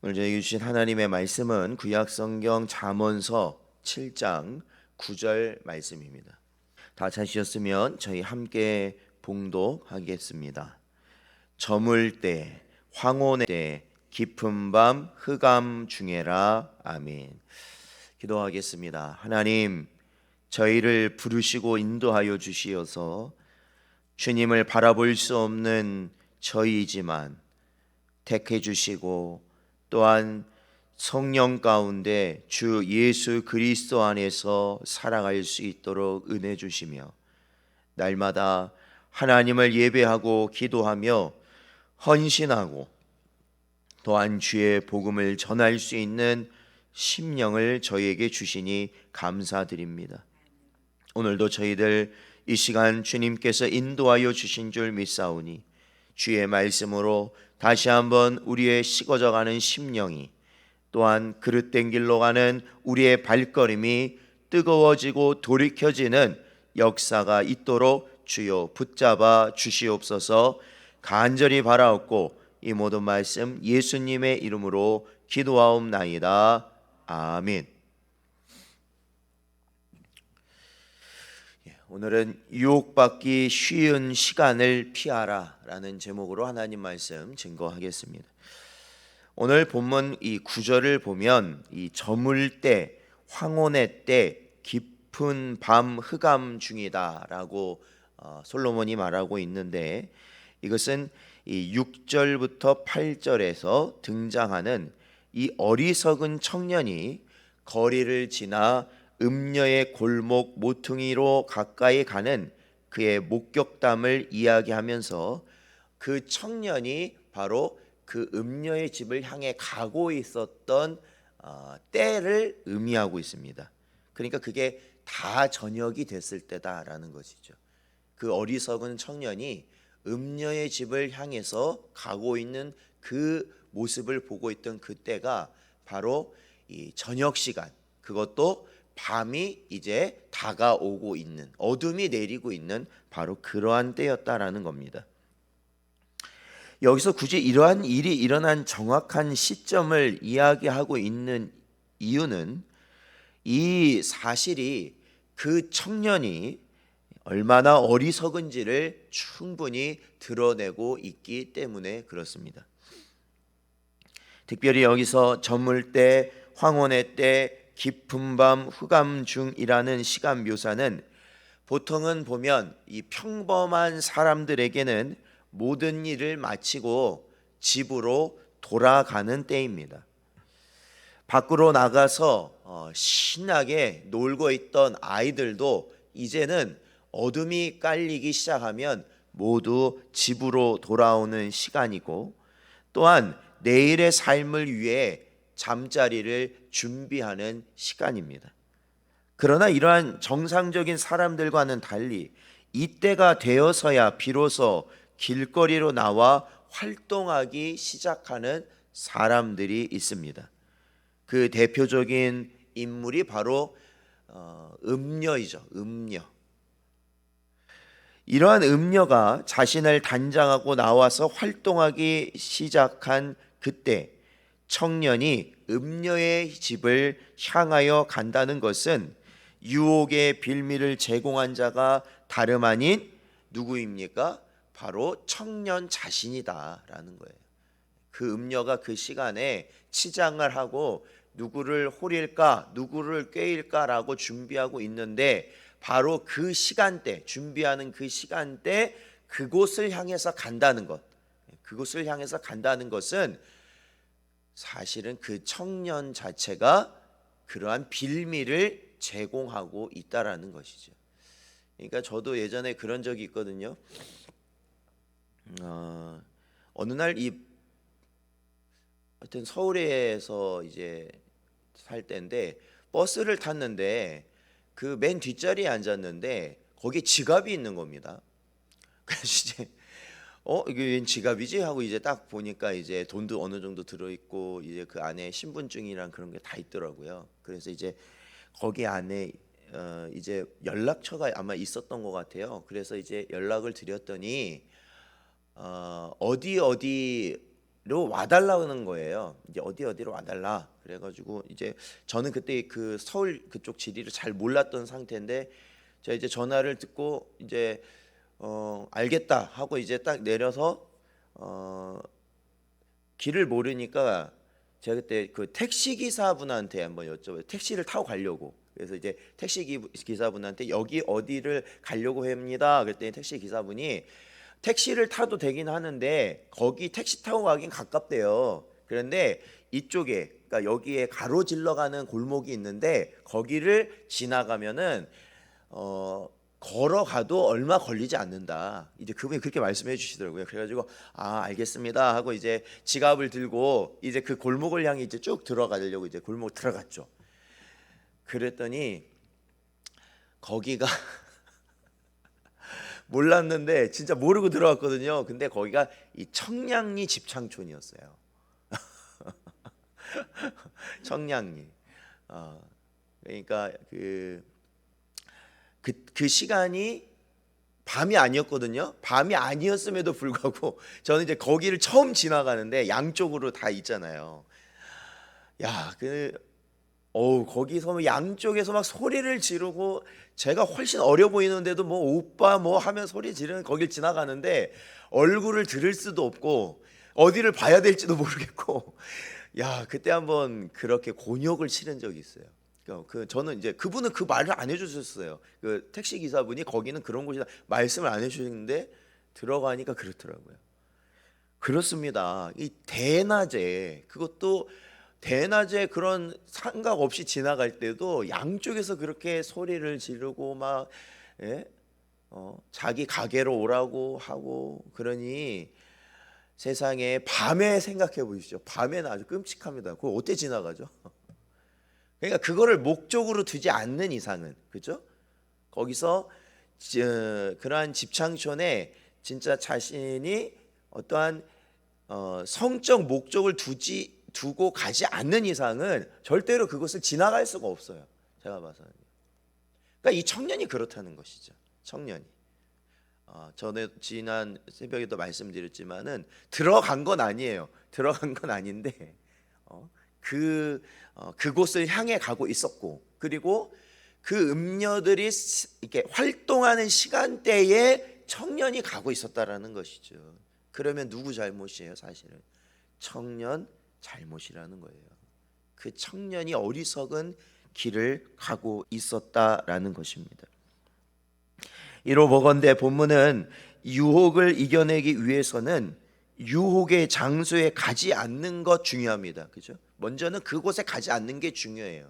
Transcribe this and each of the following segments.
오늘 저에게 주신 하나님의 말씀은 구약성경 잠언서 7장 9절 말씀입니다. 다 찾으셨으면 저희 함께 봉독하겠습니다. 저물 때 황혼의 때 깊은 밤 흑암 중에라. 아멘. 기도하겠습니다. 하나님, 저희를 부르시고 인도하여 주시어서 주님을 바라볼 수 없는 저희이지만 택해 주시고 또한 성령 가운데 주 예수 그리스도 안에서 살아갈 수 있도록 은혜 주시며 날마다 하나님을 예배하고 기도하며 헌신하고 또한 주의 복음을 전할 수 있는 심령을 저희에게 주시니 감사드립니다. 오늘도 저희들 이 시간 주님께서 인도하여 주신 줄 믿사오니 주의 말씀으로 다시 한번 우리의 식어져가는 심령이 또한 그릇된 길로 가는 우리의 발걸음이 뜨거워지고 돌이켜지는 역사가 있도록 주여 붙잡아 주시옵소서. 간절히 바라옵고 이 모든 말씀 예수님의 이름으로 기도하옵나이다. 아멘. 오늘은 유혹받기 쉬운 시간을 피하라 라는 제목으로 하나님 말씀 증거하겠습니다. 오늘 본문 이 구절을 보면 이 저물 때 황혼의 때 깊은 밤 흑암 중이다 라고 솔로몬이 말하고 있는데, 이것은 이 6절부터 8절에서 등장하는 이 어리석은 청년이 거리를 지나 음녀의 골목 모퉁이로 가까이 가는 그의 목격담을 이야기하면서 그 청년이 바로 그 음녀의 집을 향해 가고 있었던 때를 의미하고 있습니다. 그러니까 그게 다 저녁이 됐을 때다라는 것이죠. 그 어리석은 청년이 음녀의 집을 향해서 가고 있는 그 모습을 보고 있던 그때가 바로 이 저녁 시간, 그것도 밤이 이제 다가오고 있는, 어둠이 내리고 있는 바로 그러한 때였다라는 겁니다. 여기서 굳이 이러한 일이 일어난 정확한 시점을 이야기하고 있는 이유는 이 사실이 그 청년이 얼마나 어리석은지를 충분히 드러내고 있기 때문에 그렇습니다. 특별히 여기서 저물 때, 황혼의 때, 깊은 밤 흑암 중이라는 시간 묘사는 보통은 보면 이 평범한 사람들에게는 모든 일을 마치고 집으로 돌아가는 때입니다. 밖으로 나가서 신나게 놀고 있던 아이들도 이제는 어둠이 깔리기 시작하면 모두 집으로 돌아오는 시간이고, 또한 내일의 삶을 위해 잠자리를 준비하는 시간입니다. 그러나 이러한 정상적인 사람들과는 달리 이때가 되어서야 비로소 길거리로 나와 활동하기 시작하는 사람들이 있습니다. 그 대표적인 인물이 바로 음녀이죠. 음녀. 이러한 음녀가 자신을 단장하고 나와서 활동하기 시작한 그때 청년이 음녀의 집을 향하여 간다는 것은 유혹의 빌미를 제공한 자가 다름 아닌 누구입니까? 바로 청년 자신이다라는 거예요. 그 음녀가 그 시간에 치장을 하고 누구를 호릴까, 누구를 꿰일까라고 준비하고 있는데, 바로 그 시간대, 준비하는 그 시간대 그곳을 향해서 간다는 것, 그곳을 향해서 간다는 것은 사실은 그 청년 자체가 그러한 빌미를 제공하고 있다라는 것이죠. 그러니까 저도 예전에 그런 적이 있거든요. 어느 날 하여튼 서울에서 이제 살 때인데 버스를 탔는데 그 맨 뒷자리에 앉았는데 거기에 지갑이 있는 겁니다. 그래서 이제 이게 웬 지갑이지 하고 이제 딱 보니까 이제 돈도 어느 정도 들어 있고 이제 그 안에 신분증이랑 그런 게 다 있더라고요. 그래서 이제 거기 안에 이제 연락처가 아마 있었던 것 같아요. 그래서 이제 연락을 드렸더니 어디를 와달라는 거예요. 이제 어디로 와달라. 그래가지고 이제 저는 그때 그 서울 그쪽 지리를 잘 몰랐던 상태인데 제가 이제 전화를 듣고 이제 알겠다 하고 이제 딱 내려서 길을 모르니까 제가 그때 그 택시 기사분한테 한번 여쭤봐요. 택시를 타고 가려고. 그래서 이제 택시 기사분한테 여기 어디를 가려고 합니다. 그랬더니 택시 기사분이 택시를 타도 되긴 하는데 거기 택시 타고 가긴 가깝대요. 그런데 이쪽에 그러니까 여기에 가로질러 가는 골목이 있는데 거기를 지나가면은 걸어가도 얼마 걸리지 않는다. 이제 그분이 그렇게 말씀해 주시더라고요. 그래가지고 알겠습니다 하고 이제 지갑을 들고 이제 그 골목을 향해 이제 쭉 들어가려고 이제 골목 들어갔죠. 그랬더니 거기가 몰랐는데 진짜 모르고 들어갔거든요. 근데 거기가 이 청량리 집창촌이었어요. 청량리. 그러니까 그 시간이 밤이 아니었거든요. 밤이 아니었음에도 불구하고 저는 이제 거기를 처음 지나가는데 양쪽으로 다 있잖아요. 야, 거기서 양쪽에서 막 소리를 지르고 제가 훨씬 어려 보이는데도 뭐 오빠 뭐 하면 소리 지르는 거길 지나가는데 얼굴을 들을 수도 없고 어디를 봐야 될지도 모르겠고 야, 그때 한번 그렇게 곤욕을 치른 적이 있어요. 저는 이제 그분은 그 말을 안 해주셨어요. 그 택시 기사분이 거기는 그런 곳이다 말씀을 안 해주셨는데 들어가니까 그렇더라고요. 그렇습니다. 이 대낮에 그것도 대낮에 그런 상각 없이 지나갈 때도 양쪽에서 그렇게 소리를 지르고 막 자기 가게로 오라고 하고 그러니 세상에 밤에 생각해 보십시오. 밤에는 아주 끔찍합니다. 그거 어떻게 지나가죠? 그러니까 그거를 목적으로 두지 않는 이상은 그죠? 거기서 그러한 집창촌에 진짜 자신이 어떠한 성적 목적을 두고 가지 않는 이상은 절대로 그것을 지나갈 수가 없어요. 제가 봐서는. 그러니까 이 청년이 그렇다는 것이죠. 청년이. 전에 지난 새벽에도 말씀드렸지만은 들어간 건 아니에요. 들어간 건 아닌데 그곳을 향해 가고 있었고 그리고 그 음녀들이 이렇게 활동하는 시간대에 청년이 가고 있었다라는 것이죠. 그러면 누구 잘못이에요? 사실은 청년 잘못이라는 거예요. 그 청년이 어리석은 길을 가고 있었다라는 것입니다. 이로 보건대 본문은 유혹을 이겨내기 위해서는 유혹의 장소에 가지 않는 것 중요합니다. 그죠? 먼저는 그곳에 가지 않는 게 중요해요.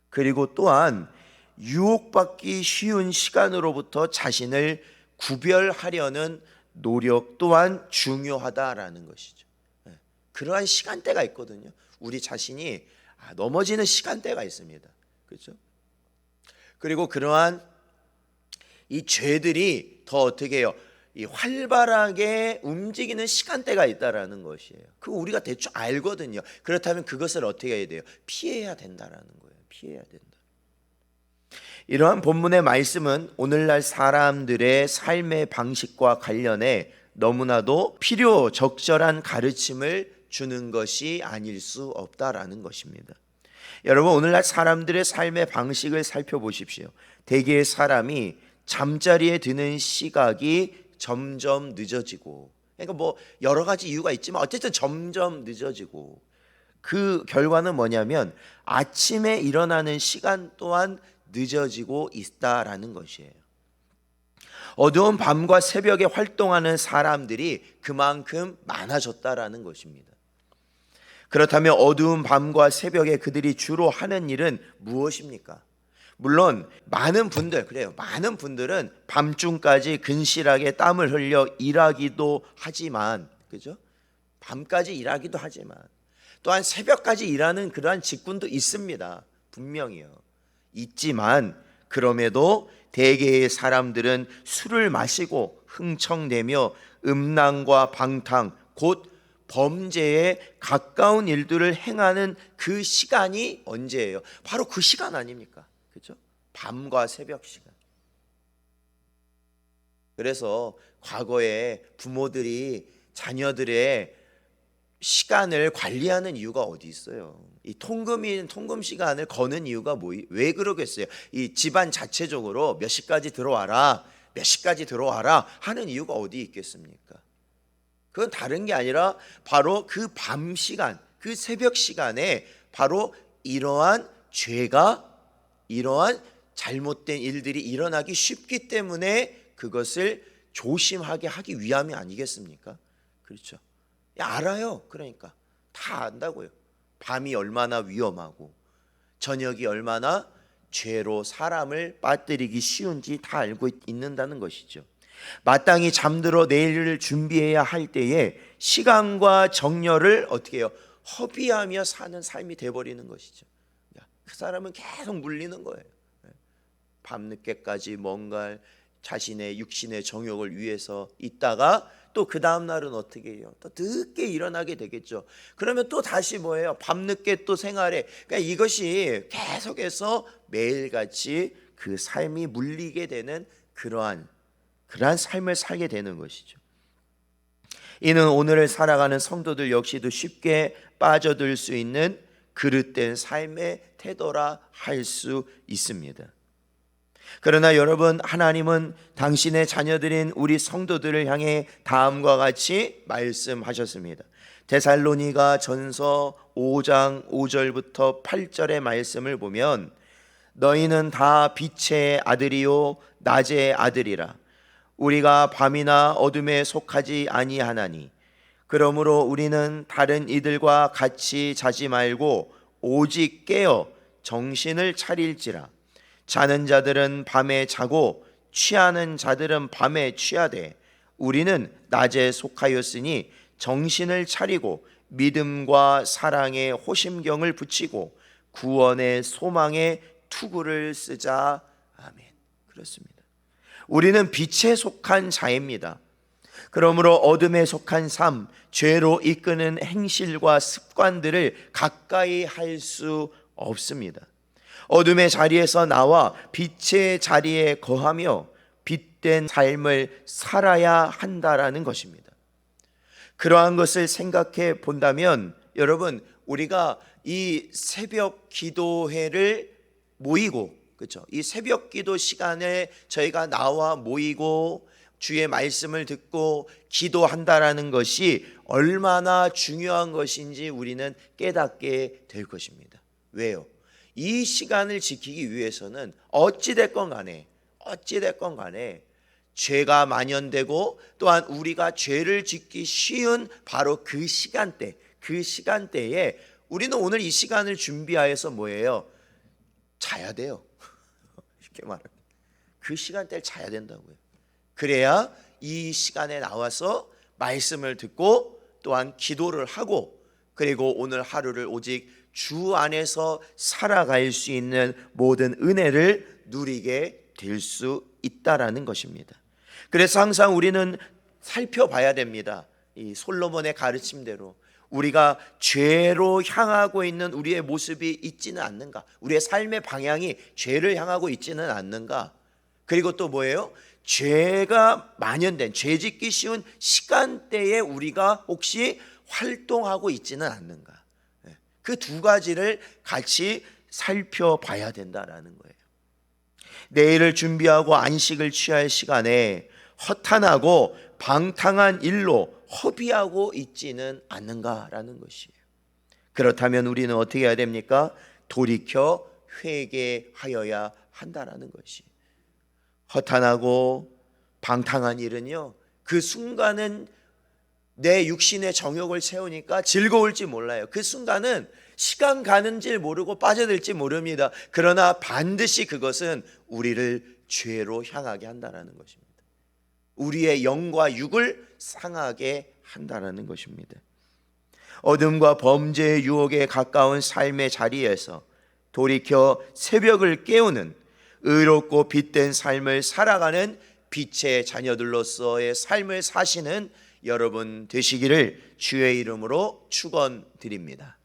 그리고 또한 유혹받기 쉬운 시간으로부터 자신을 구별하려는 노력 또한 중요하다라는 것이죠. 그러한 시간대가 있거든요. 우리 자신이 넘어지는 시간대가 있습니다. 그렇죠? 그리고 그러한 이 죄들이 더 어떻게 해요? 이 활발하게 움직이는 시간대가 있다라는 것이에요. 그거 우리가 대충 알거든요. 그렇다면 그것을 어떻게 해야 돼요? 피해야 된다라는 거예요. 피해야 된다. 이러한 본문의 말씀은 오늘날 사람들의 삶의 방식과 관련해 너무나도 필요 적절한 가르침을 주는 것이 아닐 수 없다라는 것입니다. 여러분, 오늘날 사람들의 삶의 방식을 살펴보십시오. 대개의 사람이 잠자리에 드는 시각이 점점 늦어지고, 그러니까 뭐 여러 가지 이유가 있지만 어쨌든 점점 늦어지고, 그 결과는 뭐냐면 아침에 일어나는 시간 또한 늦어지고 있다라는 것이에요. 어두운 밤과 새벽에 활동하는 사람들이 그만큼 많아졌다라는 것입니다. 그렇다면 어두운 밤과 새벽에 그들이 주로 하는 일은 무엇입니까? 물론 많은 분들은 밤중까지 근실하게 땀을 흘려 일하기도 하지만, 그죠? 밤까지 일하기도 하지만 또한 새벽까지 일하는 그러한 직군도 있습니다. 분명히요. 있지만 그럼에도 대개의 사람들은 술을 마시고 흥청대며 음란과 방탕 곧 범죄에 가까운 일들을 행하는 그 시간이 언제예요? 바로 그 시간 아닙니까? 그렇죠? 밤과 새벽 시간. 그래서 과거에 부모들이 자녀들의 시간을 관리하는 이유가 어디 있어요? 이 통금인 통금 시간을 거는 이유가 왜 그러겠어요? 이 집안 자체적으로 몇 시까지 들어와라, 몇 시까지 들어와라 하는 이유가 어디 있겠습니까? 그건 다른 게 아니라 바로 그 밤 시간, 그 새벽 시간에 바로 이러한 죄가, 이러한 잘못된 일들이 일어나기 쉽기 때문에 그것을 조심하게 하기 위함이 아니겠습니까? 그렇죠. 알아요. 그러니까 다 안다고요. 밤이 얼마나 위험하고 저녁이 얼마나 죄로 사람을 빠뜨리기 쉬운지 다 알고 있는다는 것이죠. 마땅히 잠들어 내일을 준비해야 할 때에 시간과 정열을 어떻게 해요? 허비하며 사는 삶이 돼버리는 것이죠. 그 사람은 계속 물리는 거예요. 밤늦게까지 뭔가 자신의 육신의 정욕을 위해서 있다가 또 그 다음 날은 어떻게 해요? 또 늦게 일어나게 되겠죠. 그러면 또 다시 뭐예요? 밤늦게 또 생활해. 그러니까 이것이 계속해서 매일같이 그 삶이 물리게 되는 그러한 삶을 살게 되는 것이죠. 이는 오늘을 살아가는 성도들 역시도 쉽게 빠져들 수 있는 그릇된 삶의 태도라 할 수 있습니다. 그러나 여러분, 하나님은 당신의 자녀들인 우리 성도들을 향해 다음과 같이 말씀하셨습니다. 데살로니가 전서 5장 5절부터 8절의 말씀을 보면 너희는 다 빛의 아들이요 낮의 아들이라. 우리가 밤이나 어둠에 속하지 아니하나니 그러므로 우리는 다른 이들과 같이 자지 말고 오직 깨어 정신을 차릴지라. 자는 자들은 밤에 자고 취하는 자들은 밤에 취하되 우리는 낮에 속하였으니 정신을 차리고 믿음과 사랑에 호심경을 붙이고 구원의 소망에 투구를 쓰자. 아멘. 그렇습니다. 우리는 빛에 속한 자입니다. 그러므로 어둠에 속한 삶, 죄로 이끄는 행실과 습관들을 가까이 할 수 없습니다. 어둠의 자리에서 나와 빛의 자리에 거하며 빛된 삶을 살아야 한다라는 것입니다. 그러한 것을 생각해 본다면 여러분, 우리가 이 새벽 기도회를 모이고, 그렇죠? 이 새벽 기도 시간에 저희가 나와 모이고 주의 말씀을 듣고 기도한다라는 것이 얼마나 중요한 것인지 우리는 깨닫게 될 것입니다. 왜요? 이 시간을 지키기 위해서는 어찌됐건 간에 죄가 만연되고 또한 우리가 죄를 짓기 쉬운 바로 그 시간대에 우리는 오늘 이 시간을 준비하여서 뭐예요? 자야 돼요. 이렇게 말합니다. 그 시간대를 자야 된다고요. 그래야 이 시간에 나와서 말씀을 듣고 또한 기도를 하고 그리고 오늘 하루를 오직 주 안에서 살아갈 수 있는 모든 은혜를 누리게 될 수 있다라는 것입니다. 그래서 항상 우리는 살펴봐야 됩니다. 이 솔로몬의 가르침대로 우리가 죄로 향하고 있는 우리의 모습이 있지는 않는가? 우리의 삶의 방향이 죄를 향하고 있지는 않는가? 그리고 또 뭐예요? 죄가 만연된, 죄 짓기 쉬운 시간대에 우리가 혹시 활동하고 있지는 않는가? 그 두 가지를 같이 살펴봐야 된다라는 거예요. 내일을 준비하고 안식을 취할 시간에 허탄하고 방탕한 일로 허비하고 있지는 않는가라는 것이에요. 그렇다면 우리는 어떻게 해야 됩니까? 돌이켜 회개하여야 한다라는 것이. 허탄하고 방탕한 일은요, 그 순간은 내 육신의 정욕을 채우니까 즐거울지 몰라요. 그 순간은 시간 가는 줄 모르고 빠져들지 모릅니다. 그러나 반드시 그것은 우리를 죄로 향하게 한다는 것입니다. 우리의 영과 육을 상하게 한다는 것입니다. 어둠과 범죄의 유혹에 가까운 삶의 자리에서 돌이켜 새벽을 깨우는 의롭고 빛된 삶을 살아가는 빛의 자녀들로서의 삶을 사시는 여러분 되시기를 주의 이름으로 축원드립니다.